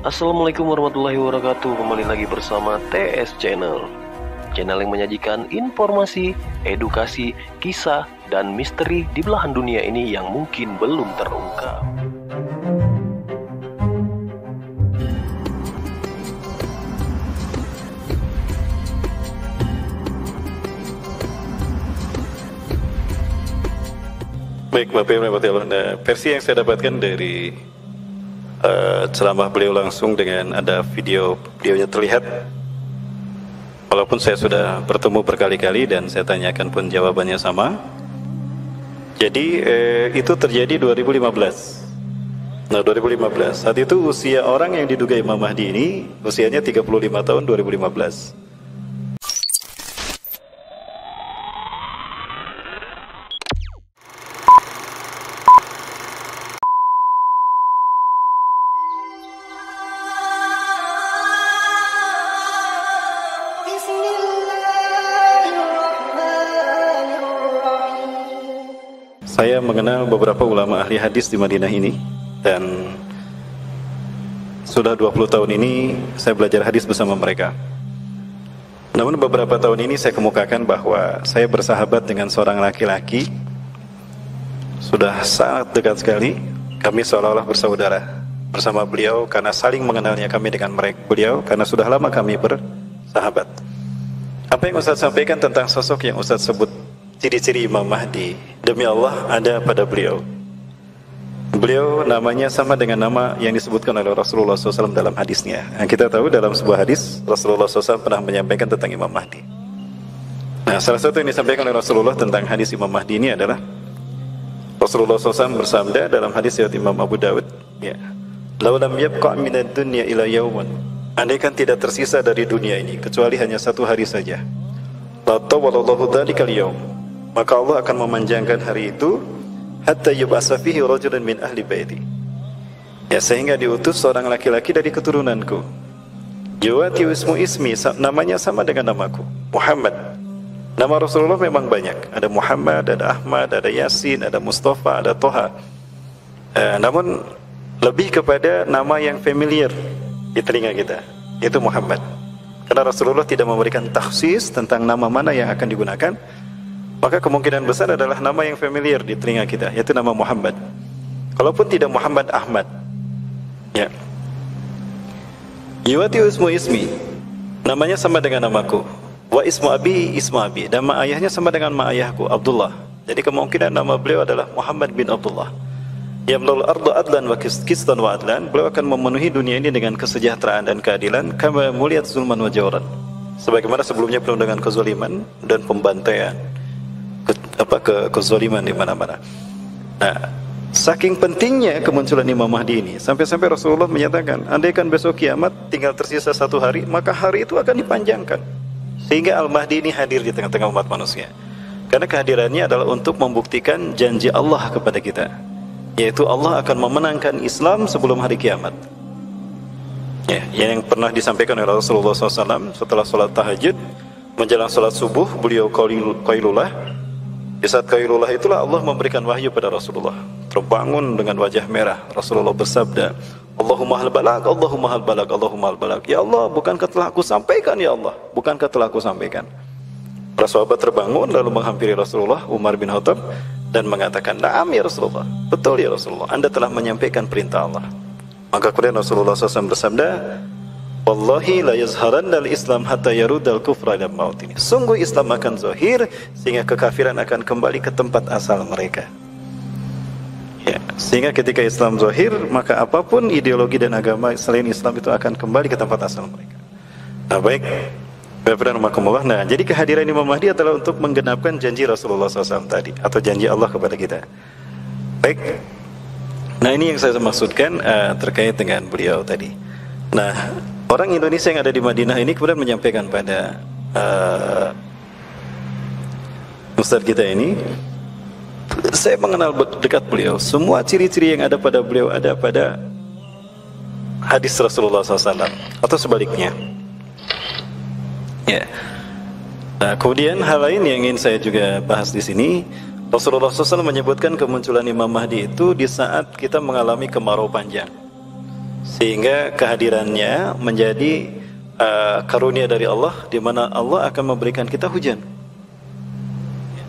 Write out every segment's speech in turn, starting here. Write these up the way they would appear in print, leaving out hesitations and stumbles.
Assalamualaikum warahmatullahi wabarakatuh. Kembali lagi bersama TS Channel, channel yang menyajikan informasi, edukasi, kisah, dan misteri di belahan dunia ini yang mungkin belum terungkap. Baik, Bapak Ibu Allah, versi yang saya dapatkan dari ceramah beliau langsung dengan ada videonya terlihat. Walaupun saya sudah bertemu berkali-kali dan saya tanyakan pun jawabannya sama. Jadi itu terjadi 2015. Nah, 2015 saat itu usia orang yang diduga Imam Mahdi ini usianya 35 tahun 2015. Saya mengenal beberapa ulama ahli hadis di Madinah ini, dan sudah 20 tahun ini saya belajar hadis bersama mereka. Namun beberapa tahun ini saya kemukakan bahwa saya bersahabat dengan seorang laki-laki, sudah sangat dekat sekali. Kami seolah-olah bersaudara bersama beliau karena saling mengenalnya kami dengan beliau, karena sudah lama kami bersahabat. Apa yang Ustaz sampaikan tentang sosok yang Ustaz sebut ciri-ciri Imam Mahdi, demi Allah ada pada beliau. Beliau namanya sama dengan nama yang disebutkan oleh Rasulullah SAW dalam hadisnya. Nah, kita tahu dalam sebuah hadis Rasulullah SAW pernah menyampaikan tentang Imam Mahdi. Nah, salah satu yang disampaikan oleh Rasulullah tentang hadis Imam Mahdi ini adalah Rasulullah SAW bersabda dalam hadis riwayat Imam Abu Dawud, ya, "Lau lam yabqa' minad dunya ila yaumun." Andaikan tidak tersisa dari dunia ini kecuali hanya satu hari saja, la tawallahu dzalikal yaum, maka Allah akan memanjangkan hari itu hatta yub'atsa fihi rajulun min ahli baiti, ya, sehingga diutus seorang laki-laki dari keturunanku, yuwati ismu ismi, namanya sama dengan namaku, Muhammad. Nama Rasulullah memang banyak, ada Muhammad, ada Ahmad, ada Yasin, ada Mustafa, ada Toha, namun lebih kepada nama yang familiar di telinga kita, yaitu Muhammad. Karena Rasulullah tidak memberikan takhsis tentang nama mana yang akan digunakan, maka kemungkinan besar adalah nama yang familiar di telinga kita, yaitu nama Muhammad. Kalaupun tidak Muhammad, Ahmad, ya. Yuwati ismu ismi, namanya sama dengan namaku. Wa ismu abi ismu abi, nama ayahnya sama dengan nama ayahku, Abdullah. Jadi kemungkinan nama beliau adalah Muhammad bin Abdullah. Yamlul ardu adlan wa qistan wa adlan, beliau akan memenuhi dunia ini dengan kesejahteraan dan keadilan, kama muliyat zulman wa jawran, sebagaimana sebelumnya penuh dengan kezaliman dan pembantaian, kezaliman di mana-mana. Nah, saking pentingnya kemunculan Imam Mahdi ini, sampai-sampai Rasulullah menyatakan, andaikan besok kiamat tinggal tersisa satu hari, maka hari itu akan dipanjangkan, sehingga Al-Mahdi ini hadir di tengah-tengah umat manusia. Karena kehadirannya adalah untuk membuktikan janji Allah kepada kita, yaitu Allah akan memenangkan Islam sebelum hari kiamat, ya, yang pernah disampaikan oleh Rasulullah SAW setelah sholat tahajud menjelang sholat subuh. Beliau qailulah. Di saat qailulah itulah Allah memberikan wahyu pada Rasulullah. Terbangun dengan wajah merah, Rasulullah bersabda, Allahumma hal balag, Allahumma hal balag, Allahumma hal balag. Ya Allah, bukankah telah aku sampaikan, ya Allah, bukankah telah aku sampaikan. Para sahabat terbangun lalu menghampiri Rasulullah, Umar bin Khattab, dan mengatakan, "Na'am ya Rasulullah, betul ya Rasulullah, Anda telah menyampaikan perintah Allah." Maka kemudian Rasulullah SAW bersabda, "Wallahi la yazharanna al-Islam hatta yarudal kufra ila mautini." Sungguh Islam akan zahir sehingga kekafiran akan kembali ke tempat asal mereka. Ya, sehingga ketika Islam zahir, maka apapun ideologi dan agama selain Islam itu akan kembali ke tempat asal mereka. Nah, baik. Nah, jadi kehadiran Imam Mahdi adalah untuk menggenapkan janji Rasulullah SAW tadi, atau janji Allah kepada kita. Baik. Nah, ini yang saya maksudkan terkait dengan beliau tadi. Nah, orang Indonesia yang ada di Madinah ini kemudian menyampaikan pada Ustaz kita ini, saya mengenal dekat beliau. Semua ciri-ciri yang ada pada beliau ada pada hadis Rasulullah SAW, atau sebaliknya. Ya. Nah, kemudian hal lain yang ingin saya juga bahas di sini, Rasulullah SAW menyebutkan kemunculan Imam Mahdi itu di saat kita mengalami kemarau panjang. sehingga kehadirannya menjadi karunia dari Allah, di mana Allah akan memberikan kita hujan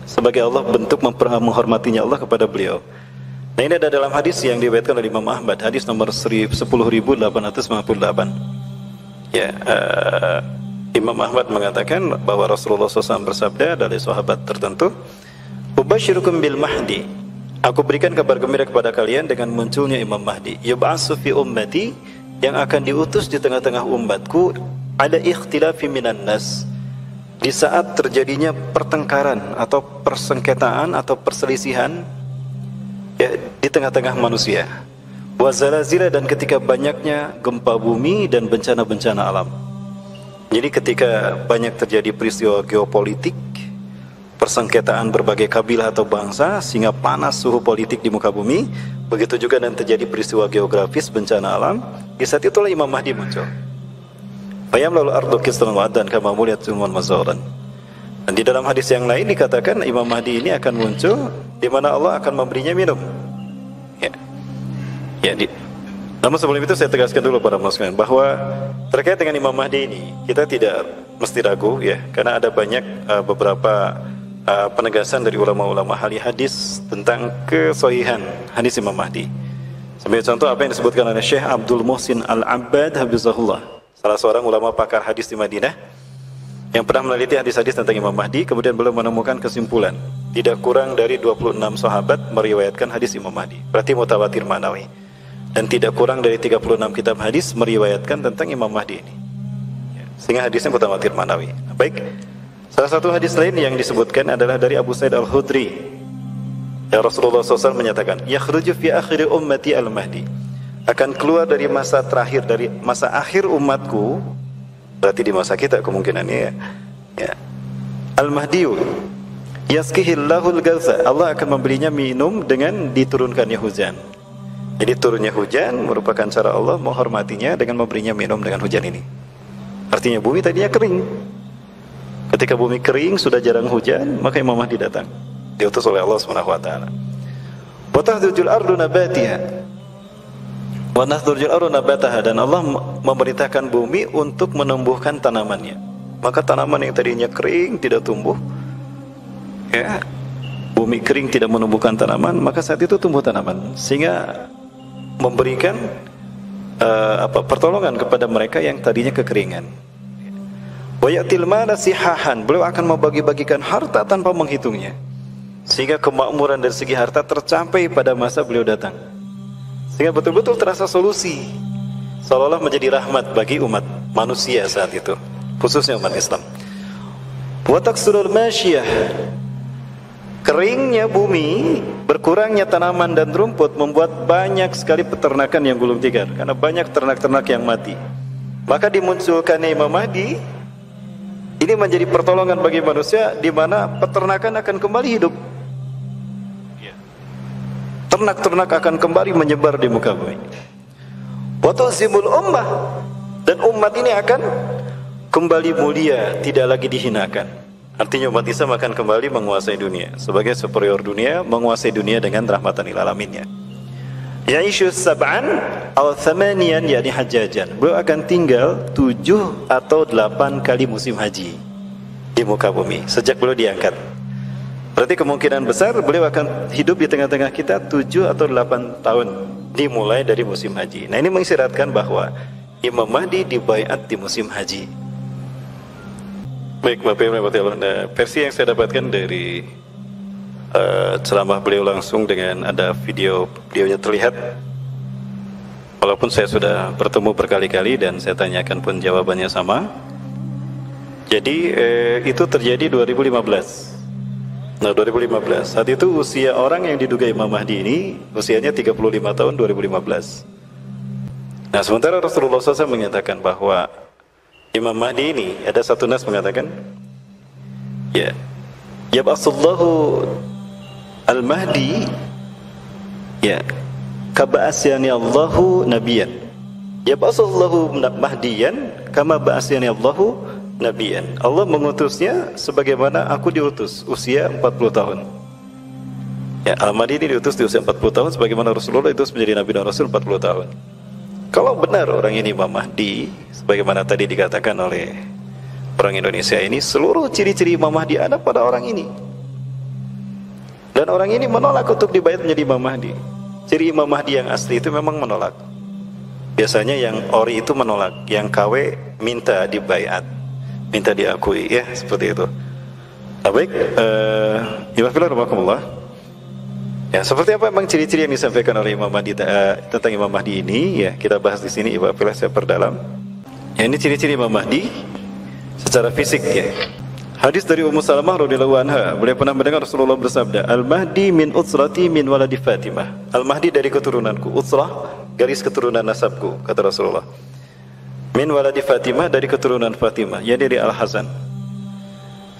sebagai Allah bentuk menghormatinya Allah kepada beliau. Nah, ini ada dalam hadis yang diriwayatkan oleh Imam Ahmad, hadis nomor 10.858. Ya, Imam Ahmad mengatakan bahwa Rasulullah SAW bersabda dari sahabat tertentu, "Ubasyirukum bil Mahdi." Aku berikan kabar gembira kepada kalian dengan munculnya Imam Mahdi. Yub'atsu fi ummati, yang akan diutus di tengah-tengah umatku, ada ikhtilafi minan nas, di saat terjadinya pertengkaran atau persengketaan atau perselisihan ya, di tengah-tengah manusia. Wa zalazila, dan ketika banyaknya gempa bumi dan bencana-bencana alam. Jadi ketika banyak terjadi peristiwa geopolitik, persengketaan berbagai kabilah atau bangsa sehingga panas suhu politik di muka bumi, begitu juga dan terjadi peristiwa geografis, bencana alam, di saat itulah Imam Mahdi muncul. Fayam lalu ardu kisran wa'adan kama muliyat sulman mazauran. Dan di dalam hadis yang lain dikatakan Imam Mahdi ini akan muncul di mana Allah akan memberinya minum. Namun sebelum itu saya tegaskan dulu para muslimin bahwa terkait dengan Imam Mahdi ini kita tidak mesti ragu ya, karena ada banyak beberapa penegasan dari ulama-ulama ahli hadis tentang kesohihan hadis Imam Mahdi. Sebagai contoh apa yang disebutkan oleh Syekh Abdul Muhsin Al-Abbad Hafizahullah, salah seorang ulama pakar hadis di Madinah yang pernah meneliti hadis-hadis tentang Imam Mahdi, kemudian beliau menemukan kesimpulan tidak kurang dari 26 sahabat meriwayatkan hadis Imam Mahdi, berarti mutawatir ma'nawi, dan tidak kurang dari 36 kitab hadis meriwayatkan tentang Imam Mahdi ini, sehingga hadisnya mutawatir ma'nawi. Baik, salah satu hadis lain yang disebutkan adalah dari Abu Sa'id Al-Khudri ya, Rasulullah SAW menyatakan, yakhruju fi akhiri ummati al-Mahdi, akan keluar dari masa terakhir, dari masa akhir umatku, berarti di masa kita kemungkinannya ya. Al-Mahdiyu yaskihillahul gaza, Allah akan memberinya minum dengan diturunkannya hujan. Jadi turunnya hujan merupakan cara Allah menghormatinya dengan memberinya minum dengan hujan ini. Artinya bumi tadinya kering. Ketika bumi kering, sudah jarang hujan, maka Imam Mahdi datang, diutus oleh Allah Subhanahu wa taala. Wa tahdujul ardu nabatiha wa nahdurjul ardu nabataha, dan Allah memerintahkan bumi untuk menumbuhkan tanamannya. Maka tanaman yang tadinya kering tidak tumbuh ya, bumi kering tidak menumbuhkan tanaman, maka saat itu tumbuh tanaman, sehingga memberikan pertolongan kepada mereka yang tadinya kekeringan. Wa ya'til mala sihahan, beliau akan membagi-bagikan harta tanpa menghitungnya, sehingga kemakmuran dari segi harta tercapai pada masa beliau datang, sehingga betul-betul terasa solusi, seolah-olah menjadi rahmat bagi umat manusia saat itu, khususnya umat Islam. Wa taksurul masyiyah, keringnya bumi, berkurangnya tanaman dan rumput membuat banyak sekali peternakan yang gulung tikar, karena banyak ternak-ternak yang mati. Maka dimunculkannya Imam Mahdi ini menjadi pertolongan bagi manusia, di mana peternakan akan kembali hidup. Ternak-ternak akan kembali menyebar di muka bumi. Wa tuzimul ummah, dan umat ini akan kembali mulia, tidak lagi dihinakan. Artinya umat Islam akan kembali menguasai dunia sebagai superior dunia, menguasai dunia dengan rahmatan lil alaminnya. Ya'ishu sab'an aw thamaniyan, yakni hajjajan, beliau akan tinggal 7 atau 8 kali musim haji di muka bumi sejak beliau diangkat. Berarti kemungkinan besar beliau akan hidup di tengah-tengah kita 7 atau 8 tahun dimulai dari musim haji. Nah, ini mengisyaratkan bahwa Imam Mahdi dibaiat di musim haji. Baik, Bapak Ibu, nah, versi yang saya dapatkan dari ceramah beliau langsung dengan ada video beliaunya terlihat, walaupun saya sudah bertemu berkali-kali dan saya tanyakan pun jawabannya sama. Jadi itu terjadi 2015. Nah, 2015 saat itu usia orang yang diduga Imam Mahdi ini usianya 35 tahun 2015. Nah, sementara Rasulullah SAW menyatakan bahwa Imam Mahdi ini, ada satu nas mengatakan ya, yab'atsullahu al-Mahdi ya kaba'asyani Allahu nabiyan, yab'atsullahu mahdiyan kama ba'asyani Allahu nabiyan. Allah mengutusnya sebagaimana aku diutus usia 40 tahun. Ya, Al-Mahdi ini diutus di usia 40 tahun sebagaimana Rasulullah itu menjadi Nabi dan Rasul 40 tahun. Kalau benar orang ini Imam Mahdi, sebagaimana tadi dikatakan oleh orang Indonesia ini, seluruh ciri-ciri Imam Mahdi ada pada orang ini. Dan orang ini menolak untuk dibayat menjadi Imam Mahdi. Ciri Imam Mahdi yang asli itu memang menolak. Biasanya yang ori itu menolak, yang KW minta dibayat, minta diakui, ya seperti itu. Nah, baik, ya, seperti apa memang ciri-ciri yang disampaikan oleh Imam Mahdi tentang Imam Mahdi ini? Ya, kita bahas di sini. Ibu saya perdalam. Ya, ini ciri-ciri Imam Mahdi secara fisik, ya. Hadis dari Ummu Salamah radhiyallahu anha, beliau pernah mendengar Rasulullah bersabda, "Al-Mahdi min utsrati min waladi Fatimah." Al-Mahdi dari keturunanku, utsrah garis keturunan nasabku, kata Rasulullah. Min waladi Fatimah, dari keturunan Fatimah, ya dari Al-Hasan.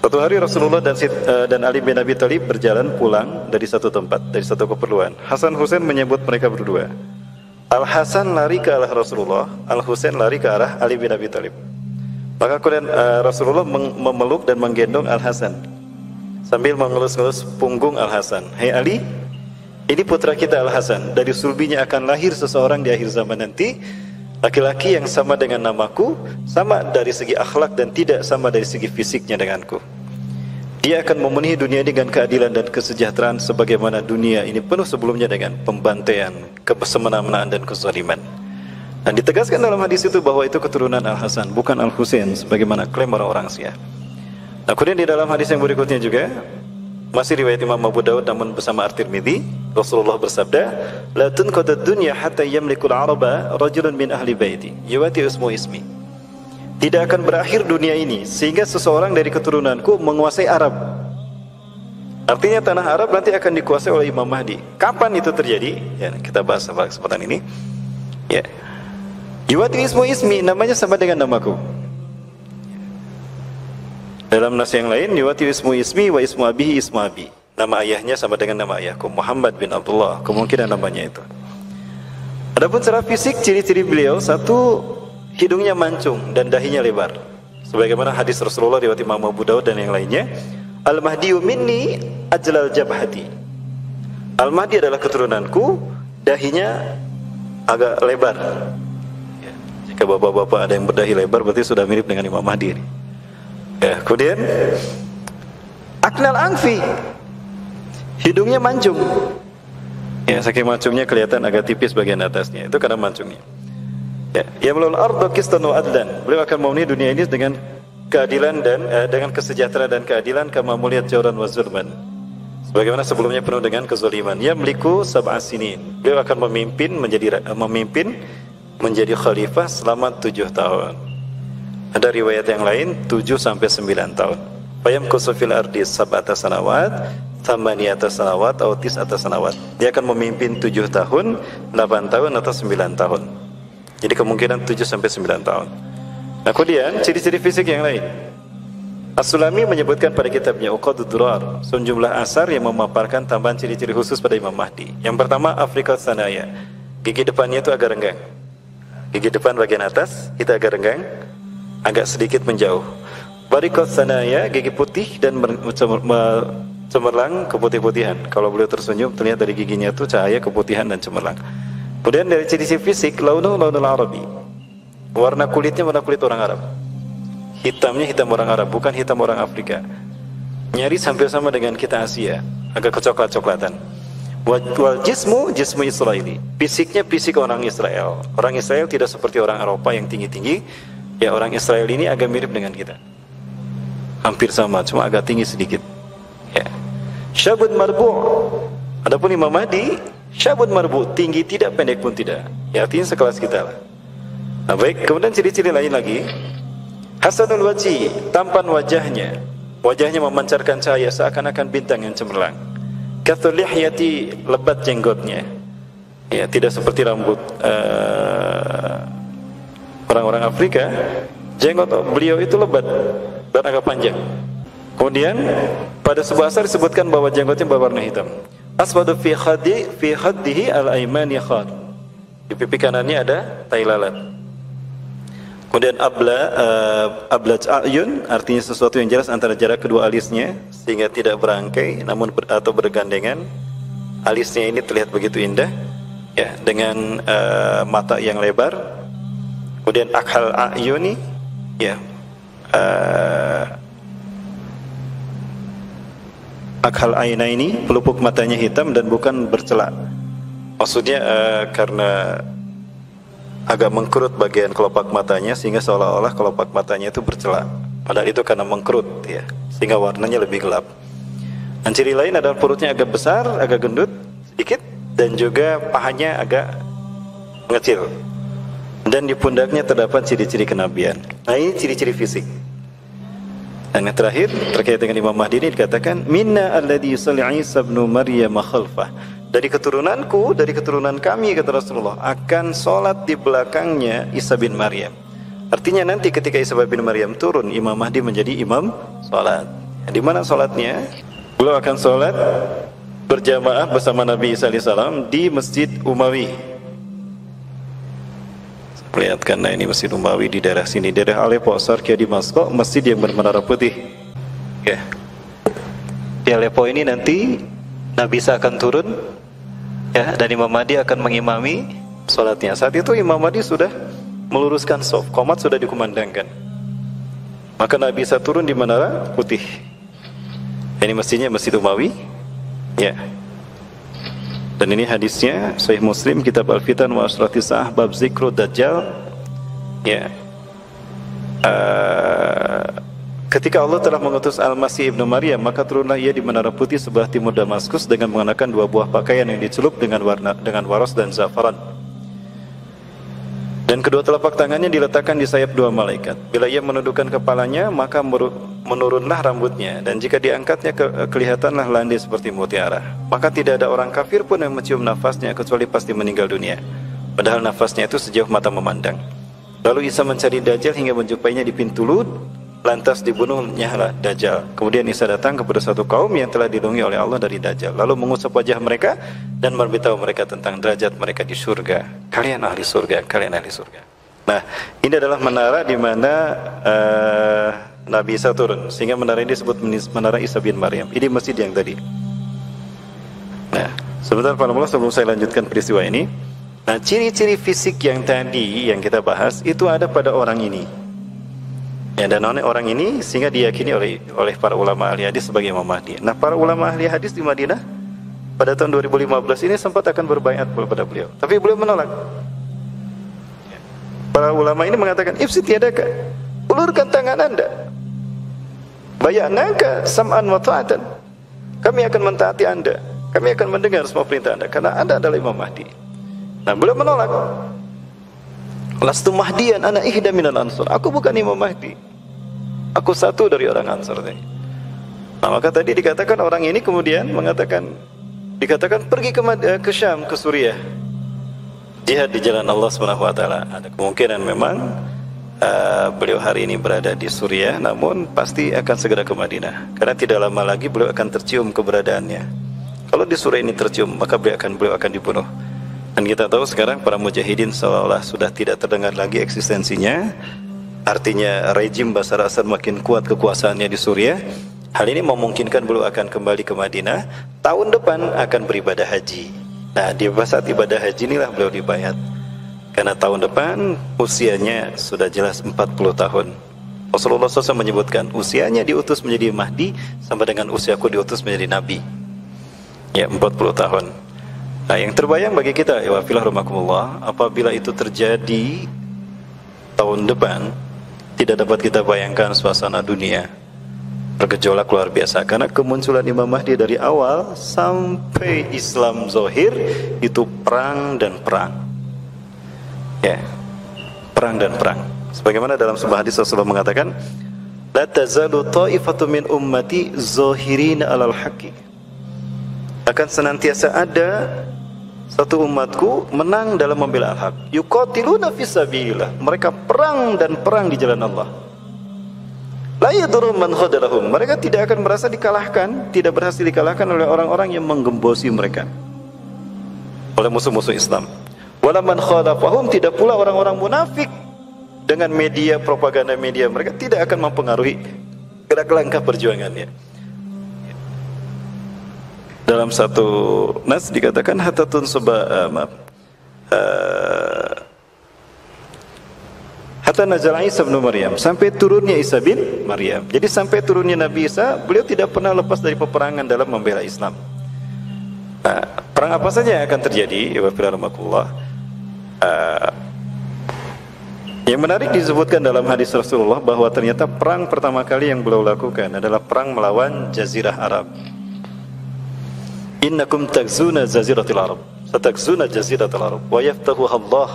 Suatu hari Rasulullah dan Ali bin Abi Thalib berjalan pulang dari satu tempat, dari satu keperluan. Hasan Husain menyebut mereka berdua. Al-Hasan lari ke arah Rasulullah, Al-Husain lari ke arah Ali bin Abi Thalib. Maka kemudian Rasulullah memeluk dan menggendong Al-Hasan sambil mengelus-ngelus punggung Al-Hasan. "Hai Ali, ini putra kita Al-Hasan. Dari sulbinya akan lahir seseorang di akhir zaman nanti, laki-laki yang sama dengan namaku, sama dari segi akhlak dan tidak sama dari segi fisiknya denganku. Dia akan memenuhi dunia dengan keadilan dan kesejahteraan sebagaimana dunia ini penuh sebelumnya dengan pembantaian, kesemena-menaan dan kezaliman." Dan ditegaskan dalam hadis itu bahwa itu keturunan Al-Hasan, bukan Al-Husain sebagaimana klaim orang-orang Syiah. Nah, kemudian di dalam hadis yang berikutnya juga, masih riwayat Imam Abu Dawud namun bersama At-Tirmidzi, Rasulullah bersabda, "La tunqadud dunya hatta yamlikul araba rajulun min ahli baiti, yuwati ismu ismi." Tidak akan berakhir dunia ini sehingga seseorang dari keturunanku menguasai Arab. Artinya tanah Arab nanti akan dikuasai oleh Imam Mahdi. Kapan itu terjadi? Ya, kita bahas pada kesempatan ini. Ya. Yuwati ismu ismi, namanya sama dengan namaku. Dalam nas yang lain, yuwati ismu ismi wa ismu abihi ismu abi. Nama ayahnya sama dengan nama ayahku, Muhammad bin Abdullah. Kemungkinan namanya itu. Adapun secara fisik, ciri-ciri beliau, satu, hidungnya mancung dan dahinya lebar. Sebagaimana hadis Rasulullah riwayat Imam Abu Dawud dan yang lainnya, "Al-Mahdiyu minni ajlal jabhati." Al-Mahdi adalah keturunanku, dahinya agak lebar. Jika bapak-bapak ada yang berdahi lebar, berarti sudah mirip dengan Imam Mahdi. Ya, kemudian aknal angfi, hidungnya mancung. Ya, saking mancungnya kelihatan agak tipis bagian atasnya. Itu karena mancungnya. Ya, yamlul arda qistan wa adlan. Beliau akan memenuhi dunia ini dengan keadilan dan dengan kesejahteraan dan keadilan, kama muliyat jawran wa zulman. Sebagaimana sebelumnya penuh dengan kezaliman. Yamliku sab'a sinin. Beliau akan memimpin menjadi khalifah selama 7 tahun. Ada riwayat yang lain 7 sampai 9 tahun. Fayamkusu fil ardi sab'ata sanawat, thamaniyata sanawat atau tis'ata sanawat. Dia akan memimpin 7 tahun, 8 tahun atau 9 tahun. Jadi kemungkinan 7 sampai 9 tahun. Nah, kemudian ciri-ciri fisik yang lain. As-Sulami menyebutkan pada kitabnya Uqadud Durar sejumlah asar yang memaparkan tambahan ciri-ciri khusus pada Imam Mahdi. Yang pertama, Afrika Sanaya. Gigi depannya itu agak renggang. Gigi depan bagian atas itu agak renggang, agak sedikit menjauh. Bariqat Sanaya, gigi putih dan cemerlang keputih-putihan. Kalau beliau tersenyum, terlihat dari giginya itu cahaya keputihan dan cemerlang. Kemudian dari ciri-ciri fisik, launul Arabi. Warna kulitnya warna kulit orang Arab. Hitamnya hitam orang Arab, bukan hitam orang Afrika. Nyaris hampir sama dengan kita Asia, agak kecoklat-coklatan. Wal jismu Israeli. Fisiknya fisik orang Israel. Orang Israel tidak seperti orang Eropa yang tinggi-tinggi. Ya, orang Israel ini agak mirip dengan kita. Hampir sama, cuma agak tinggi sedikit. Ya. Syabun marbu'. Adapun Imam Mahdi, syabun marbu', tinggi tidak, pendek pun tidak. Ya, artinya sekelas kita lah. Nah, baik, kemudian ciri-ciri lain lagi. Hasanul wajhi, tampan wajahnya. Wajahnya memancarkan cahaya seakan-akan bintang yang cemerlang. Kathul lihyati, lebat jenggotnya. Ya, tidak seperti rambut orang-orang Afrika. Jenggot beliau itu lebat dan agak panjang. Kemudian pada sebuah asar disebutkan bahwa jenggotnya berwarna hitam. Aswadu fi khaddihi al-aymani khad. Di pipi kanannya ada tai lalat. Kemudian ablaj ayun, artinya sesuatu yang jelas antara jarak kedua alisnya sehingga tidak berangkai namun atau bergandengan. Alisnya ini terlihat begitu indah. ya, dengan mata yang lebar. Kemudian akhal a'yuni, ya, akhal ainaini, pelupuk matanya hitam dan bukan bercelak. Maksudnya karena agak mengkerut bagian kelopak matanya sehingga seolah-olah kelopak matanya itu bercelak. Padahal itu karena mengkerut, ya, sehingga warnanya lebih gelap. Dan ciri lain adalah perutnya agak besar, agak gendut sedikit, dan juga pahanya agak mengecil. Dan di pundaknya terdapat ciri-ciri kenabian. Nah, ini ciri-ciri fisik. Dan yang terakhir terkait dengan Imam Mahdi ini dikatakan minna alladhi yusalli Isa ibn Maryam khalfah. Dari keturunanku, dari keturunan kami, kata Rasulullah, akan sholat di belakangnya Isa bin Maryam. Artinya nanti ketika Isa bin Maryam turun, Imam Mahdi menjadi imam sholat. Di mana sholatnya? Beliau akan sholat berjamaah bersama Nabi Isa alaihissalam di Masjid Umawi. Lihat, karena ini Masjid Umawi di daerah sini, daerah Aleppo, Sarkia, Damaskus, masjid yang bermenara putih. Ya. Di Aleppo ini nanti Nabi Isa akan turun, ya, dan Imam Mahdi akan mengimami sholatnya. Saat itu Imam Mahdi sudah meluruskan shaf, qomat sudah dikumandangkan. Maka Nabi Isa turun di menara putih. Ini masjidnya Masjid Umawi, ya. Dan ini hadisnya Sahih Muslim, kitab Al-Fitan wa Asratis Sa'ah, bab Zikru Dajjal, ya. Ketika Allah telah mengutus Al-Masih ibnu Maryam, maka turunlah ia di menara putih sebelah timur Damaskus dengan mengenakan 2 buah pakaian yang dicelup dengan waras dan zafaran. Dan kedua telapak tangannya diletakkan di sayap 2 malaikat. Bila ia menundukkan kepalanya, maka menurunlah rambutnya, dan jika diangkatnya kelihatanlah landai seperti mutiara. Maka tidak ada orang kafir pun yang mencium nafasnya kecuali pasti meninggal dunia, padahal nafasnya itu sejauh mata memandang. Lalu Isa mencari Dajjal hingga menjumpainya di pintu Lud, lantas dibunuhnya lah Dajjal. Kemudian Isa datang kepada satu kaum yang telah dilindungi oleh Allah dari Dajjal, lalu mengusap wajah mereka dan memberitahu mereka tentang derajat mereka di surga. Kalian ahli surga, kalian ahli surga. Nah, ini adalah menara di mana Nabi Isa turun, sehingga menara ini disebut menara Isa bin Maryam. Ini masjid yang tadi. Nah, sebentar Pak Mullah, sebelum saya lanjutkan peristiwa ini. Nah, ciri-ciri fisik yang tadi yang kita bahas itu ada pada orang ini. Ya, dan orang ini sehingga diyakini oleh para ulama ahli hadis sebagai Imam Mahdi. Nah, para ulama ahli hadis di Madinah pada tahun 2015 ini sempat akan berbaiat kepada beliau, tapi beliau menolak. Para ulama ini mengatakan, "Ifsi tiadakah? Ulurkan tangan Anda. Bay'naka sam'an wa ta'atan." Kami akan mentaati Anda. Kami akan mendengar semua perintah Anda karena Anda adalah Imam Mahdi. Nah, beliau menolak. Lastu mahdiyan ana ihda minal ansar. Aku bukan Imam Mahdi. Aku satu dari orang Ansar. Nah, maka tadi dikatakan orang ini kemudian dikatakan pergi ke Syam, ke Suriah, jihad di jalan Allah Subhanahu wa taala. Ada kemungkinan memang beliau hari ini berada di Suriah, namun pasti akan segera ke Madinah karena tidak lama lagi beliau akan tercium keberadaannya. Kalau di Suriah ini tercium, maka beliau akan dibunuh. Dan kita tahu sekarang para mujahidin seolah sudah tidak terdengar lagi eksistensinya. Artinya rejim Bashar Assad makin kuat kekuasaannya di Suriah. Hal ini memungkinkan beliau akan kembali ke Madinah. Tahun depan akan beribadah haji. Nah, di saat ibadah haji inilah beliau dibayat. Karena tahun depan usianya sudah jelas 40 tahun. Rasulullah SAW menyebutkan usianya diutus menjadi Mahdi sama dengan usiaku diutus menjadi Nabi. Ya, 40 tahun. Nah, yang terbayang bagi kita, ya wafilah rahmakumullah, apabila itu terjadi tahun depan, tidak dapat kita bayangkan suasana dunia bergejolak luar biasa. Karena kemunculan Imam Mahdi dari awal sampai Islam zahir itu perang dan perang. Ya, perang dan perang. Sebagaimana dalam sebuah hadis Rasulullah mengatakan, la tazalu ta'ifatu min ummati zahirina alal haqqi. Akan senantiasa ada satu umatku menang dalam membela al-haq. Yuqatiluna fisabilillah. Mereka perang dan perang di jalan Allah. La yadurru man khadalahum. Mereka tidak akan merasa dikalahkan, tidak berhasil dikalahkan oleh orang-orang yang menggembosi mereka, oleh musuh-musuh Islam. Wala man khalafahum, tidak pula orang-orang munafik dengan media propaganda media mereka tidak akan mempengaruhi gerak langkah perjuangannya. Dalam satu nas dikatakan hatta nazala Isa bin Maryam, sampai turunnya Isa bin Maryam. Jadi sampai turunnya Nabi Isa, beliau tidak pernah lepas dari peperangan dalam membela Islam. Nah, perang apa saja yang akan terjadi? Yang menarik disebutkan dalam hadis Rasulullah bahwa ternyata perang pertama kali yang beliau lakukan adalah perang melawan Jazirah Arab. Innakum tagzuna jaziratil Arab, satagzuna jaziratil Arab, wa yaftahuha Allah.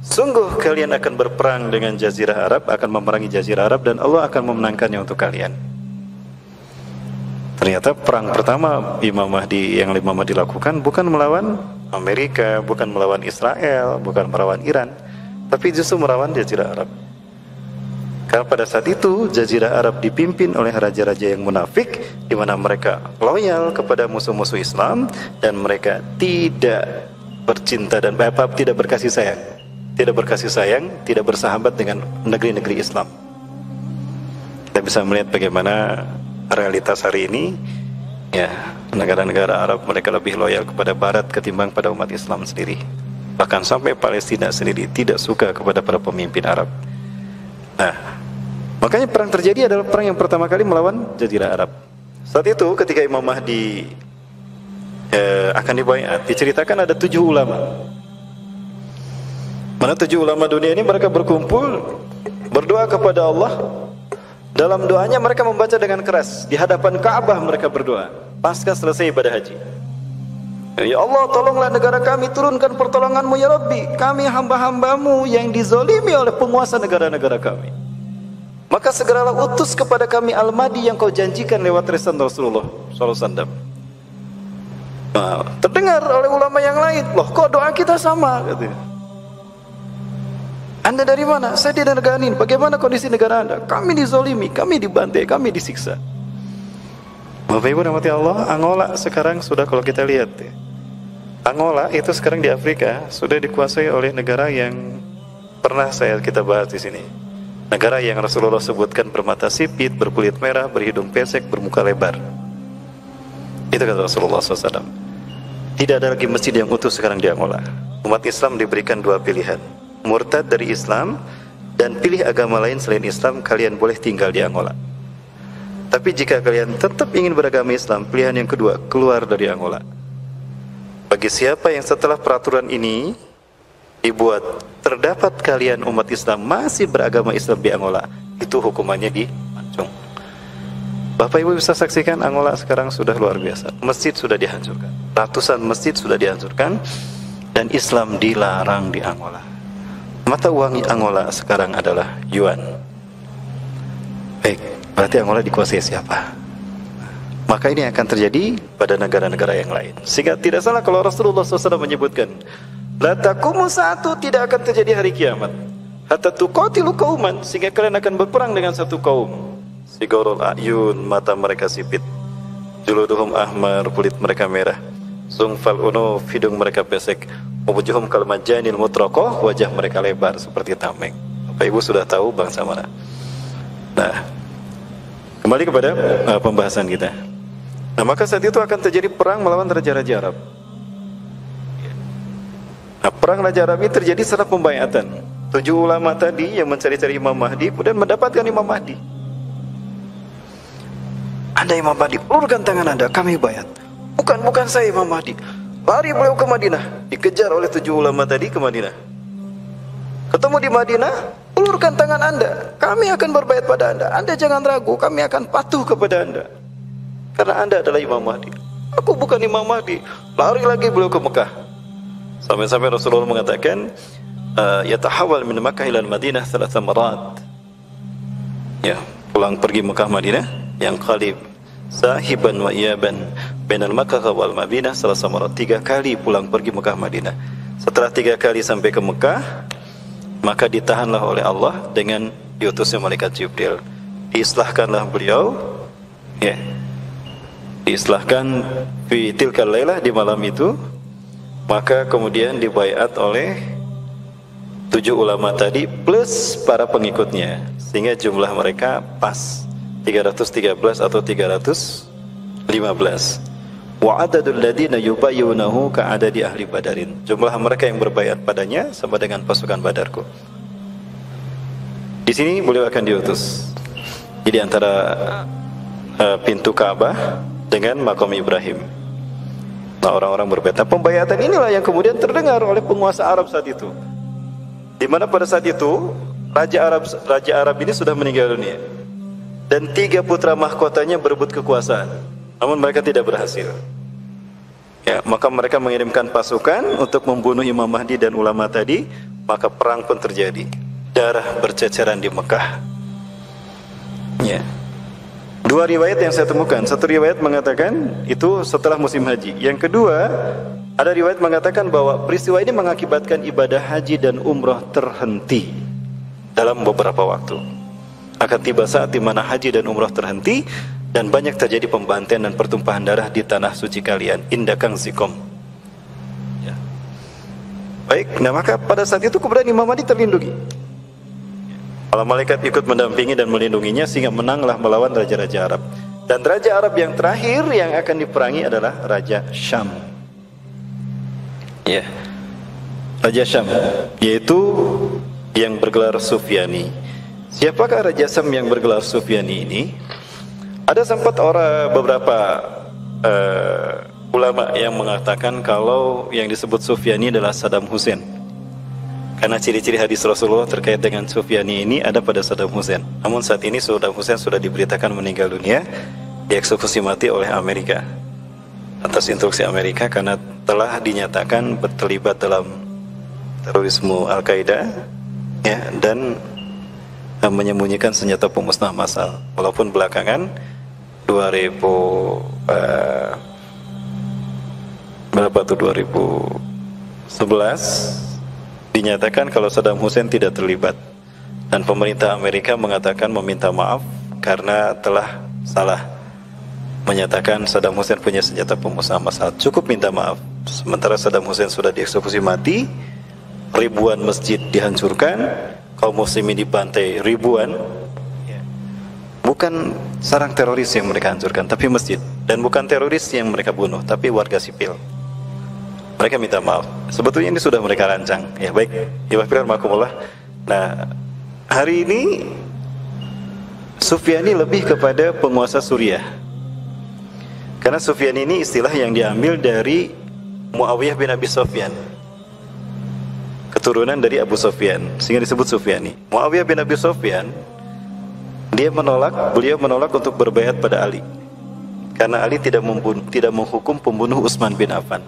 Sungguh kalian akan berperang dengan Jazirah Arab, akan memerangi Jazirah Arab, dan Allah akan memenangkannya untuk kalian. Ternyata perang pertama Imam Mahdi yang Imam Mahdi lakukan bukan melawan Amerika, bukan melawan Israel, bukan melawan Iran, tapi justru melawan Jazirah Arab. Karena pada saat itu Jazirah Arab dipimpin oleh raja-raja yang munafik, di mana mereka loyal kepada musuh-musuh Islam dan mereka tidak bercinta dan tidak berkasih sayang, tidak bersahabat dengan negeri-negeri Islam. Kita bisa melihat bagaimana realitas hari ini, ya, negara-negara Arab mereka lebih loyal kepada Barat ketimbang pada umat Islam sendiri. Bahkan sampai Palestina sendiri tidak suka kepada para pemimpin Arab. Nah, makanya perang terjadi adalah perang yang pertama kali melawan Jazirah Arab. Saat itu ketika Imam Mahdi akan dibaiat, diceritakan ada 7 ulama. Mana 7 ulama dunia ini mereka berkumpul berdoa kepada Allah. Dalam doanya mereka membaca dengan keras di hadapan Ka'bah, mereka berdoa pasca selesai ibadah haji. Ya Allah, tolonglah negara kami, turunkan pertolongan-Mu ya Rabbi. Kami hamba-hamba-Mu yang dizolimi oleh penguasa negara-negara kami. Maka segeralah utus kepada kami Al-Mahdi yang Kau janjikan lewat lisan Rasulullah SAW. Nah, terdengar oleh ulama yang lain, loh kok doa kita sama? Katanya. Anda dari mana? Saya di negara ini. Bagaimana kondisi negara Anda? Kami dizolimi, kami dibantai, kami disiksa. Bapak Ibu rahmati Allah, Angola sekarang sudah, kalau kita lihat, Angola itu sekarang di Afrika sudah dikuasai oleh negara yang pernah kita bahas di sini. Negara yang Rasulullah sebutkan bermata sipit, berkulit merah, berhidung pesek, bermuka lebar. Itu kata Rasulullah SAW. Tidak ada lagi masjid yang utuh sekarang di Angola. Umat Islam diberikan 2 pilihan. Murtad dari Islam dan pilih agama lain selain Islam, kalian boleh tinggal di Angola. Tapi jika kalian tetap ingin beragama Islam, pilihan yang kedua, keluar dari Angola. Bagi siapa yang setelah peraturan ini dibuat, terdapat kalian umat Islam masih beragama Islam di Angola, itu hukumannya dipancung. Bapak Ibu bisa saksikan Angola sekarang sudah luar biasa. Masjid sudah dihancurkan, ratusan masjid sudah dihancurkan, dan Islam dilarang di Angola. Mata uang Angola sekarang adalah yuan. Baik, berarti Angola dikuasai siapa? Maka ini akan terjadi pada negara-negara yang lain. Sehingga tidak salah kalau Rasulullah SAW menyebutkan, la taqumu saatu, tidak akan terjadi hari kiamat, hatta tuqatilu qauman, sehingga kalian akan berperang dengan satu kaum. Sigorul ayun, mata mereka sipit, juluduhum ahmar, kulit mereka merah, sungfal unuf, hidung mereka pesek, wujuhum kal majanil mutraqah, wajah mereka lebar seperti tameng. Bapak Ibu sudah tahu bangsa mana. Nah, kembali kepada pembahasan kita. Nah, maka saat itu akan terjadi perang melawan raja-raja Arab. Nah, perang raja Arab ini terjadi setelah pembaiatan 7 ulama tadi yang mencari-cari Imam Mahdi, kemudian mendapatkan Imam Mahdi. Anda Imam Mahdi, ulurkan tangan Anda, kami bayat. Bukan saya Imam Mahdi. Lari beliau ke Madinah, dikejar oleh 7 ulama tadi ke Madinah. Ketemu di Madinah, ulurkan tangan Anda, kami akan berbayat pada Anda. Anda jangan ragu, kami akan patuh kepada Anda, karena Anda adalah Imam Mahdi. Aku bukan Imam Mahdi. Lari lagi beliau ke Mekah. Sampai-sampai Rasulullah mengatakan, yatahawal min Makkah ila Madinah 3 marat. Ya, pulang pergi Mekah Madinah yang qalib sahiban wa iyaban bainal Makkah wal Madinah 3 marat. 3 kali pulang pergi Mekah Madinah. Setelah 3 kali sampai ke Mekah, maka ditahanlah oleh Allah dengan diutusnya malaikat Jibril. Diislahkanlah beliau, ya, diislahkan fi tilkal lailah, di malam itu. Maka kemudian dibaiat oleh 7 ulama tadi plus para pengikutnya, sehingga jumlah mereka pas 313 atau 315. Wa adadul ladina yubayyunahu ka'adadi ahli Badarin. Jumlah mereka yang berbaiat padanya sama dengan pasukan Badarku. Di sini beliau akan diutus. Jadi antara pintu Ka'bah dengan makam Ibrahim. Nah, orang-orang berbeda. Pembayatan inilah yang kemudian terdengar oleh penguasa Arab saat itu. Di mana pada saat itu Raja Arab ini sudah meninggal dunia. Dan 3 putra mahkotanya berebut kekuasaan. Namun mereka tidak berhasil. Ya, maka mereka mengirimkan pasukan untuk membunuh Imam Mahdi dan ulama tadi. Maka perang pun terjadi. Darah berceceran di Mekah. Ya. 2 riwayat yang saya temukan. Satu riwayat mengatakan itu setelah musim haji. Yang kedua, ada riwayat mengatakan bahwa peristiwa ini mengakibatkan ibadah haji dan umrah terhenti dalam beberapa waktu. Akan tiba saat di mana haji dan umrah terhenti dan banyak terjadi pembantaian dan pertumpahan darah di tanah suci kalian, Indakang Zikom. Ya. Baik, nah maka pada saat itu kemudian Imam Mahdi terlindungi. Para malaikat ikut mendampingi dan melindunginya sehingga menanglah melawan raja-raja Arab. Dan raja Arab yang terakhir yang akan diperangi adalah Raja Syam. Ya, Raja Syam, yaitu yang bergelar Sufyani. Siapakah Raja Syam yang bergelar Sufyani ini? Ada sempat beberapa ulama yang mengatakan kalau yang disebut Sufyani adalah Saddam Hussein. Karena ciri-ciri hadis Rasulullah terkait dengan Sufyani ini ada pada Saddam Hussein. Namun saat ini Saddam Hussein sudah diberitakan meninggal dunia, dieksekusi mati oleh Amerika atas instruksi Amerika karena telah dinyatakan terlibat dalam terorisme Al-Qaeda, ya, dan menyembunyikan senjata pemusnah massal. Walaupun belakangan 2011 dinyatakan kalau Saddam Hussein tidak terlibat, dan pemerintah Amerika mengatakan meminta maaf karena telah salah menyatakan Saddam Hussein punya senjata pemusnah massal. Cukup minta maaf. Sementara Saddam Hussein sudah dieksekusi mati, ribuan masjid dihancurkan, kaum muslimin dibantai ribuan. Bukan sarang teroris yang mereka hancurkan, tapi masjid. Dan bukan teroris yang mereka bunuh, tapi warga sipil. Mereka minta maaf. Sebetulnya ini sudah mereka rancang. Ya baik, Iwafirmakumullah. Nah, hari ini Sufyani lebih kepada penguasa Suriah. Karena Sufyani ini istilah yang diambil dari Muawiyah bin Abi Sufyan, keturunan dari Abu Sufyan, sehingga disebut Sufyani. Muawiyah bin Abi Sufyan, beliau menolak untuk berbaiat pada Ali. Karena Ali tidak menghukum pembunuh Utsman bin Affan.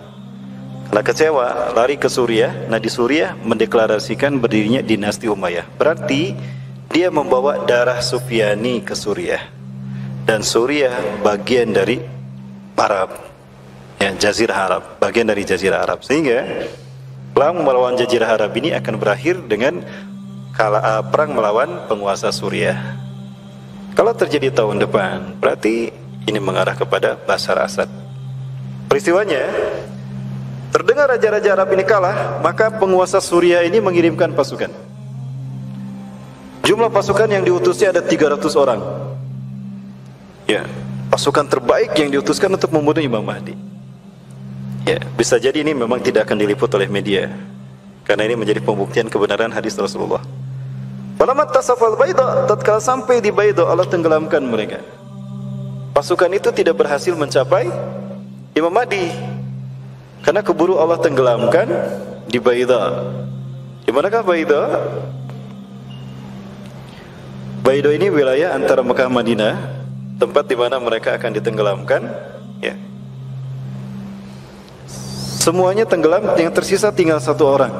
Karena kecewa, lari ke Suriah. Nah, di Suriah mendeklarasikan berdirinya dinasti Umayyah. Berarti dia membawa darah Sufyani ke Suriah. Dan Suriah bagian dari Arab, ya, Jazirah Arab, bagian dari Jazirah Arab. Sehingga perang melawan Jazirah Arab ini akan berakhir dengan perang melawan penguasa Suriah. Kalau terjadi tahun depan, berarti ini mengarah kepada Bashar Assad. Peristiwanya, terdengar raja-raja Arab ini kalah, maka penguasa Suriah ini mengirimkan pasukan. Jumlah pasukan yang diutusnya ada 300 orang. Ya, pasukan terbaik yang diutuskan untuk membunuh Imam Mahdi. Ya, bisa jadi ini memang tidak akan diliput oleh media, karena ini menjadi pembuktian kebenaran hadis Rasulullah. Falamat tasafal Baida, tatkala sampai di Baida, Allah tenggelamkan mereka. Pasukan itu tidak berhasil mencapai Imam Mahdi, karena keburu Allah tenggelamkan di Baida. Di manakah Baida? Baida ini wilayah antara Mekah Madinah, tempat di mana mereka akan ditenggelamkan. Ya. Semuanya tenggelam, yang tersisa tinggal 1 orang.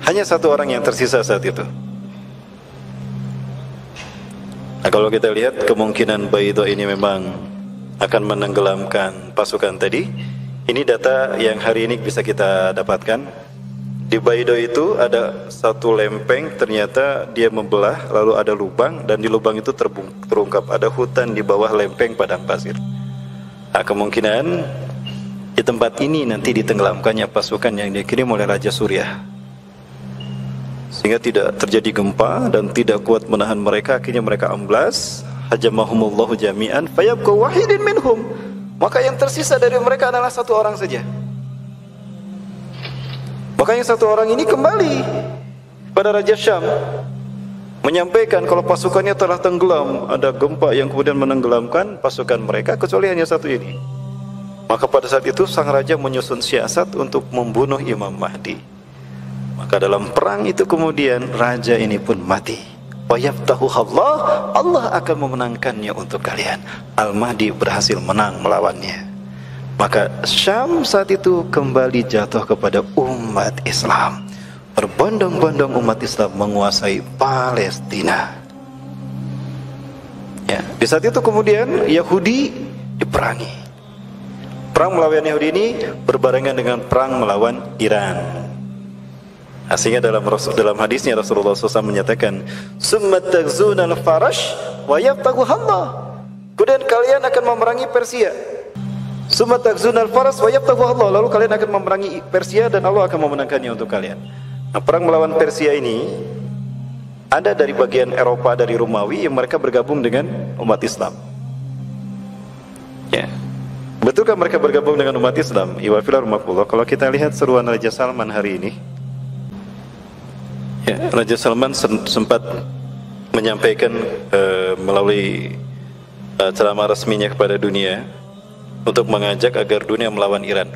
Hanya 1 orang yang tersisa saat itu. Nah, kalau kita lihat kemungkinan Baida ini memang akan menenggelamkan pasukan tadi. Ini data yang hari ini bisa kita dapatkan. Di Baida itu ada 1 lempeng, ternyata dia membelah, lalu ada lubang, dan di lubang itu terungkap ada hutan di bawah lempeng padang pasir. Nah, kemungkinan di tempat ini nanti ditenggelamkannya pasukan yang dikirim oleh Raja Suriah, sehingga tidak terjadi gempa dan tidak kuat menahan mereka. Akhirnya mereka amblas, hajamahumullahu jami'an fayabqa wahidin minhum. Maka yang tersisa dari mereka adalah 1 orang saja. Makanya 1 orang ini kembali pada Raja Syam. menyampaikan kalau pasukannya telah tenggelam, ada gempa yang kemudian menenggelamkan pasukan mereka, kecuali hanya satu ini. Maka pada saat itu sang raja menyusun siasat untuk membunuh Imam Mahdi. Maka dalam perang itu kemudian raja ini pun mati. Wa yaftahu Allah akan memenangkannya untuk kalian. Al-Mahdi berhasil menang melawannya. Maka Syam saat itu kembali jatuh kepada umat Islam. Berbondong-bondong umat Islam menguasai Palestina. Ya, di saat itu kemudian Yahudi diperangi. Perang melawan Yahudi ini berbarengan dengan perang melawan Iran. Nah, sehingga dalam hadisnya Rasulullah SAW menyatakan, "Summa taghzuna al-farash wa yabtaghu Allah." Kemudian kalian akan memerangi Persia. "Summa taghzuna al-farash wa yabtaghu Allah." Lalu kalian akan memerangi Persia dan Allah akan memenangkannya untuk kalian. Nah, perang melawan Persia ini ada dari bagian Eropa, dari Romawi yang mereka bergabung dengan umat Islam. Ya. Betulkah mereka bergabung dengan umat Islam? Kalau kita lihat seruan Raja Salman hari ini, ya, Raja Salman sempat menyampaikan melalui ceramah resminya kepada dunia untuk mengajak agar dunia melawan Iran.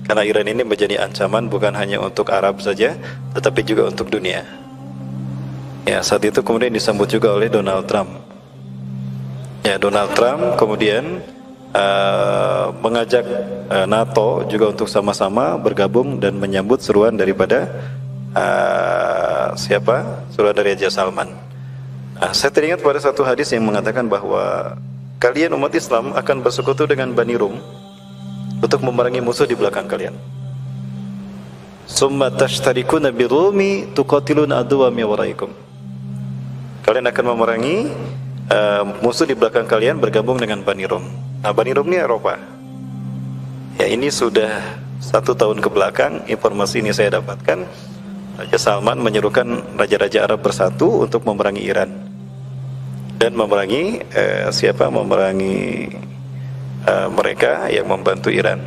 Karena Iran ini menjadi ancaman bukan hanya untuk Arab saja, tetapi juga untuk dunia. Ya, saat itu kemudian disambut juga oleh Donald Trump. Ya, Donald Trump kemudian mengajak NATO juga untuk sama-sama bergabung dan menyambut seruan daripada seruan dari Raja Salman. Saya teringat pada satu hadis yang mengatakan bahwa kalian umat Islam akan bersekutu dengan Bani Rum untuk memerangi musuh di belakang kalian. Summa tashtarikuna birumi tuqatiluna aduwa min waraikum. Kalian akan memerangi musuh di belakang kalian bergabung dengan Bani Rum. Nah, Bani Rum ini Eropa. Ya, ini sudah 1 tahun ke belakang informasi ini saya dapatkan. Raja Salman menyerukan raja-raja Arab bersatu untuk memerangi Iran dan memerangi mereka yang membantu Iran.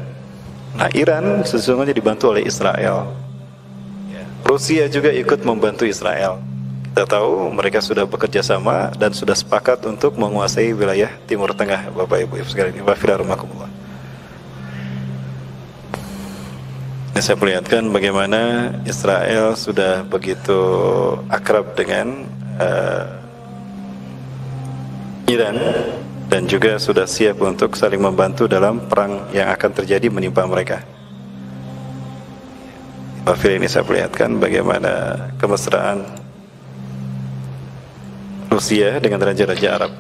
Nah, Iran sesungguhnya dibantu oleh Israel. Rusia juga ikut membantu Israel. Kita tahu mereka sudah bekerja sama dan sudah sepakat untuk menguasai wilayah Timur Tengah, Bapak Ibu sekalian. Wafirarahmakumullah. Saya perlihatkan bagaimana Israel sudah begitu akrab dengan Iran dan juga sudah siap untuk saling membantu dalam perang yang akan terjadi menimpa mereka. Ini saya perlihatkan bagaimana kemesraan Rusia dengan raja-raja Arab.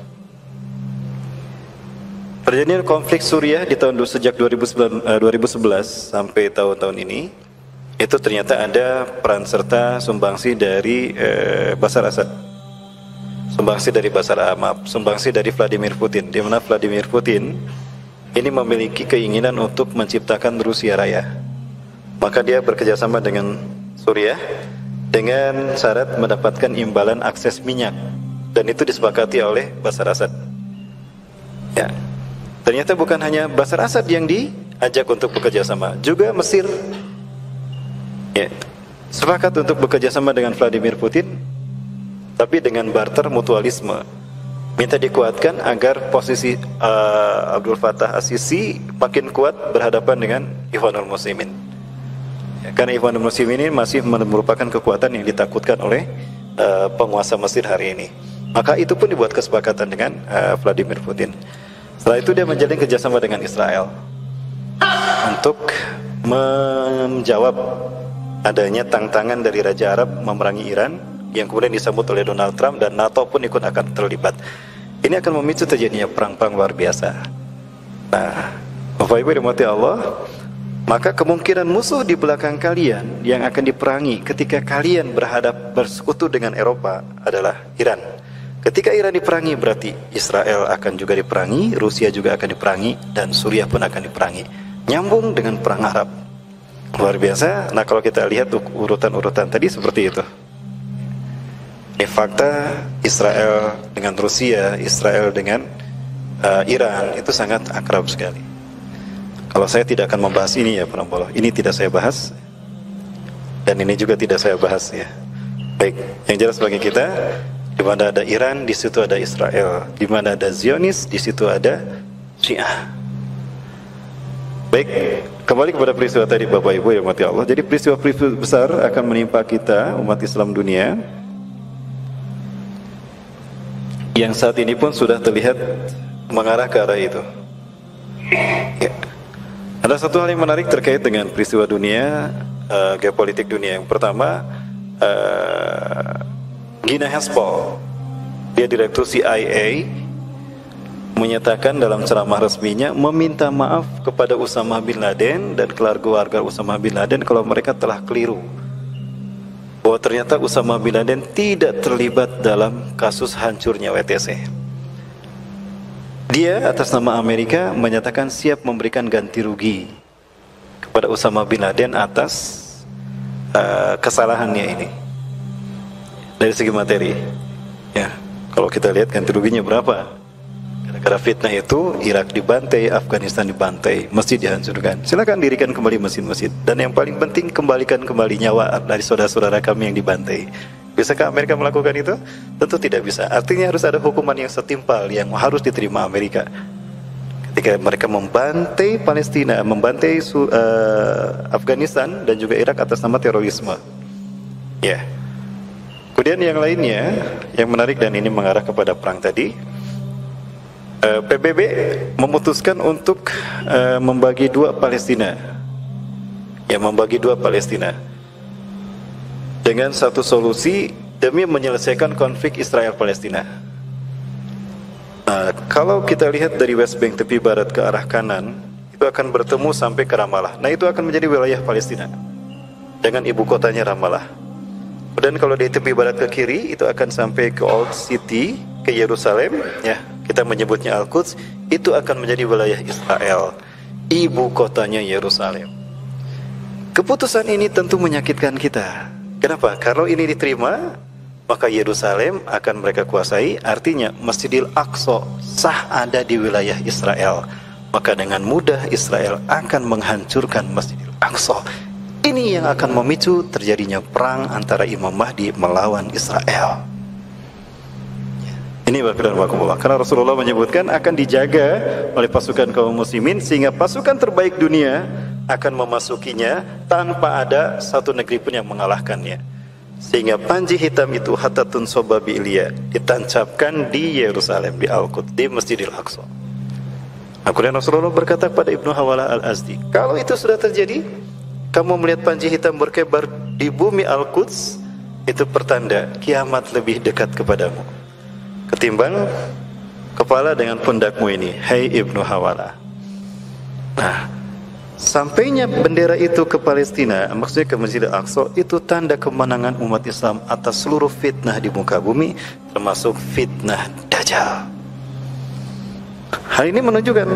Perjanjian konflik Suriah di tahun sejak 2011 sampai tahun-tahun ini, itu ternyata ada peran serta sumbangsi dari Bashar Assad, sumbangsi dari sumbangsi dari Vladimir Putin, di mana Vladimir Putin ini memiliki keinginan untuk menciptakan Rusia Raya. Maka dia bekerjasama dengan Suriah dengan syarat mendapatkan imbalan akses minyak, dan itu disepakati oleh Bashar Assad. Ya, ternyata bukan hanya Bashar Assad yang diajak untuk bekerja sama, juga Mesir. Ya, sepakat untuk bekerja sama dengan Vladimir Putin, tapi dengan barter mutualisme. Minta dikuatkan agar posisi Abdul Fattah As-Sisi makin kuat berhadapan dengan Ikhwanul Muslimin. Ya, karena Ikhwanul Muslimin ini masih merupakan kekuatan yang ditakutkan oleh penguasa Mesir hari ini. Maka itu pun dibuat kesepakatan dengan Vladimir Putin. Setelah itu dia menjalin kerjasama dengan Israel untuk menjawab adanya tantangan dari Raja Arab memerangi Iran yang kemudian disambut oleh Donald Trump, dan NATO pun ikut akan terlibat. Ini akan memicu terjadinya perang-perang luar biasa. Nah, Bapak Ibu dirahmati Allah, maka kemungkinan musuh di belakang kalian yang akan diperangi ketika kalian bersekutu dengan Eropa adalah Iran. Ketika Iran diperangi, berarti Israel akan juga diperangi, Rusia juga akan diperangi, dan Suriah pun akan diperangi. Nyambung dengan perang Arab. Luar biasa. Nah, kalau kita lihat urutan-urutan tadi seperti itu. Ini fakta, Israel dengan Rusia, Israel dengan Iran, itu sangat akrab sekali. Kalau saya tidak akan membahas ini ya, Pak Nambolo. Ini tidak saya bahas, dan ini juga tidak saya bahas ya. Baik, yang jelas bagi kita, Di mana ada Iran, di situ ada Israel. Di mana ada Zionis, di situ ada Syiah. Baik, kembali kepada peristiwa tadi Bapak Ibu yang dirahmati Allah. Jadi peristiwa-peristiwa besar akan menimpa kita umat Islam dunia, yang saat ini pun sudah terlihat mengarah ke arah itu. Ya. Ada satu hal yang menarik terkait dengan peristiwa dunia, geopolitik dunia. Yang pertama, Gina Haspel, dia direktur CIA, menyatakan dalam ceramah resminya meminta maaf kepada Usamah bin Laden dan keluarga Usamah bin Laden kalau mereka telah keliru, bahwa ternyata Usamah bin Laden tidak terlibat dalam kasus hancurnya WTC. Dia atas nama Amerika menyatakan siap memberikan ganti rugi kepada Usamah bin Laden atas kesalahannya ini. Dari segi materi, ya, kalau kita lihat ganti ruginya berapa? Gara-gara fitnah itu Irak dibantai, Afghanistan dibantai, masjid dihancurkan. Silakan dirikan kembali masjid-masjid. Dan yang paling penting, kembalikan kembali nyawa dari saudara-saudara kami yang dibantai. Bisakah Amerika melakukan itu? Tentu tidak bisa. Artinya harus ada hukuman yang setimpal yang harus diterima Amerika. Ketika mereka membantai Palestina, membantai Afghanistan dan juga Irak atas nama terorisme. Ya. Kemudian yang lainnya yang menarik, dan ini mengarah kepada perang tadi, PBB memutuskan untuk membagi dua Palestina, ya, membagi dua Palestina dengan satu solusi demi menyelesaikan konflik Israel-Palestina. Kalau kita lihat dari West Bank tepi barat ke arah kanan, itu akan bertemu sampai ke Ramallah. Nah, itu akan menjadi wilayah Palestina dengan ibu kotanya Ramallah. Dan kalau di tepi barat ke kiri, itu akan sampai ke Old City, ke Yerusalem, ya, kita menyebutnya Al-Quds. Itu akan menjadi wilayah Israel, ibu kotanya Yerusalem. Keputusan ini tentu menyakitkan kita. Kenapa? Kalau ini diterima, maka Yerusalem akan mereka kuasai. Artinya Masjidil Aqsa sah ada di wilayah Israel. Maka dengan mudah Israel akan menghancurkan Masjidil Aqsa. Ini yang akan memicu terjadinya perang antara Imam Mahdi melawan Israel. Ini Bapak-Bapak, karena Rasulullah menyebutkan akan dijaga oleh pasukan kaum muslimin, sehingga pasukan terbaik dunia akan memasukinya tanpa ada satu negeri pun yang mengalahkannya. Sehingga panji hitam itu hatatun sobabi Ilya ditancapkan di Yerusalem, di Al-Quds, di Masjidil Aqsa. Kemudian Rasulullah berkata kepada Ibnu Hawalah Al-Azdi, kalau itu sudah terjadi, kamu melihat panji hitam berkebar di bumi Al-Quds, itu pertanda kiamat lebih dekat kepadamu ketimbang kepala dengan pundakmu ini, hai Ibnu Hawalah. Nah, sampainya bendera itu ke Palestina, maksudnya ke Masjidil Aqsa, itu tanda kemenangan umat Islam atas seluruh fitnah di muka bumi, termasuk fitnah Dajjal. Hal ini menunjukkan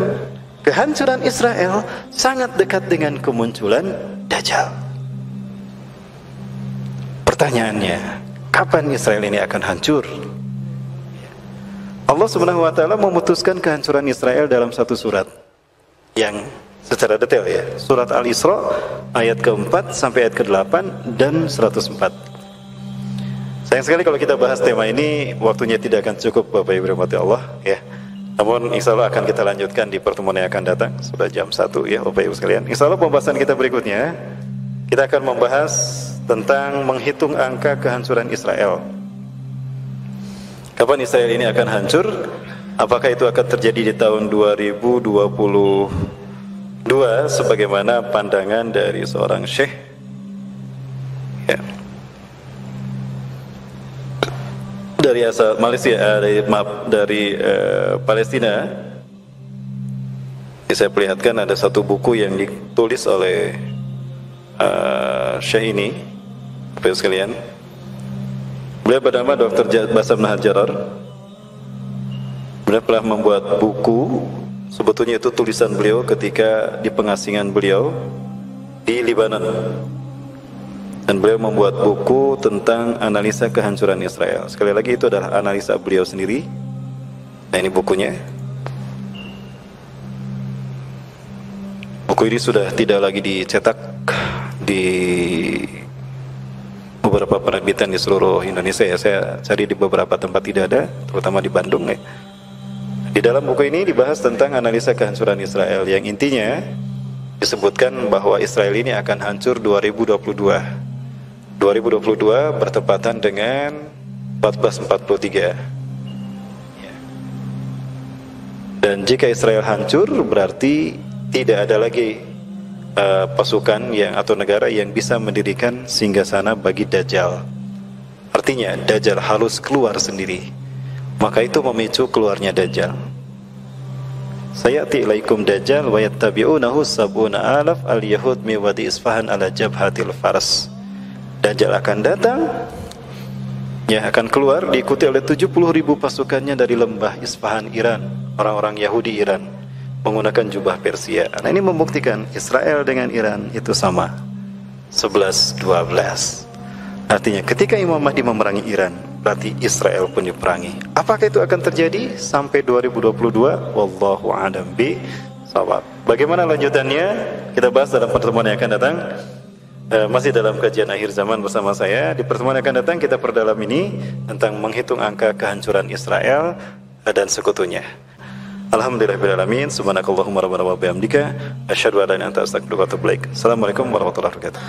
kehancuran Israel sangat dekat dengan kemunculan Dajjal. Pertanyaannya, kapan Israel ini akan hancur? Allah Subhanahu wa taala memutuskan kehancuran Israel dalam satu surat yang secara detail, ya. Surat Al-Isra ayat ke-4 sampai ayat ke-8 dan 104. Sayang sekali kalau kita bahas tema ini waktunya tidak akan cukup Bapak Ibu rahmati Allah, ya. Namun insya Allah akan kita lanjutkan di pertemuan yang akan datang. Sudah jam 1, ya Bapak Ibu sekalian. Insya Allah pembahasan kita berikutnya, kita akan membahas tentang menghitung angka kehancuran Israel. Kapan Israel ini akan hancur? Apakah itu akan terjadi di tahun 2022 sebagaimana pandangan dari seorang syekh, ya, dari asal Malaysia, dari Palestina. Saya perlihatkan ada satu buku yang ditulis oleh syekh ini, Bapak Ibu sekalian. Beliau bernama Dr. Bassam Nahajarar. Beliau telah membuat buku, sebetulnya itu tulisan beliau ketika di pengasingan beliau di Lebanon. Dan beliau membuat buku tentang analisa kehancuran Israel. Sekali lagi itu adalah analisa beliau sendiri. Nah, ini bukunya. Buku ini sudah tidak lagi dicetak di beberapa penerbitan di seluruh Indonesia ya. Saya cari di beberapa tempat tidak ada, terutama di Bandung ya. Di dalam buku ini dibahas tentang analisa kehancuran Israel yang intinya disebutkan bahwa Israel ini akan hancur 2022. 2022 bertepatan dengan 1443. Dan jika Israel hancur berarti tidak ada lagi pasukan yang atau negara yang bisa mendirikan singgasana bagi Dajjal. Artinya Dajjal halus keluar sendiri. Maka itu memicu keluarnya Dajjal. Sayati ilaikum Dajjal wa yattabi'unahu sab'una alaf al-yahud mi wadi Isfahan ala jabhatil faras. Dajjal akan datang, ya akan keluar diikuti oleh 70.000 pasukannya dari lembah Isfahan Iran, orang-orang Yahudi Iran menggunakan jubah Persia. Nah ini membuktikan Israel dengan Iran itu sama 11-12. Artinya ketika Imam Mahdi memerangi Iran, berarti Israel pun diperangi. Apakah itu akan terjadi sampai 2022? Wallahu a'lam bishawab. Bagaimana lanjutannya? Kita bahas dalam pertemuan yang akan datang. Masih dalam kajian akhir zaman bersama saya. Di pertemuan yang akan datang kita perdalam ini tentang menghitung angka kehancuran Israel dan sekutunya. Alhamdulillahirabbil alamin. Subhanakallahumma rabbana wa bihamdika asyhadu an la ilaha illa anta astaghfiruka wa atubu ilaik. Assalamualaikum warahmatullahi wabarakatuh.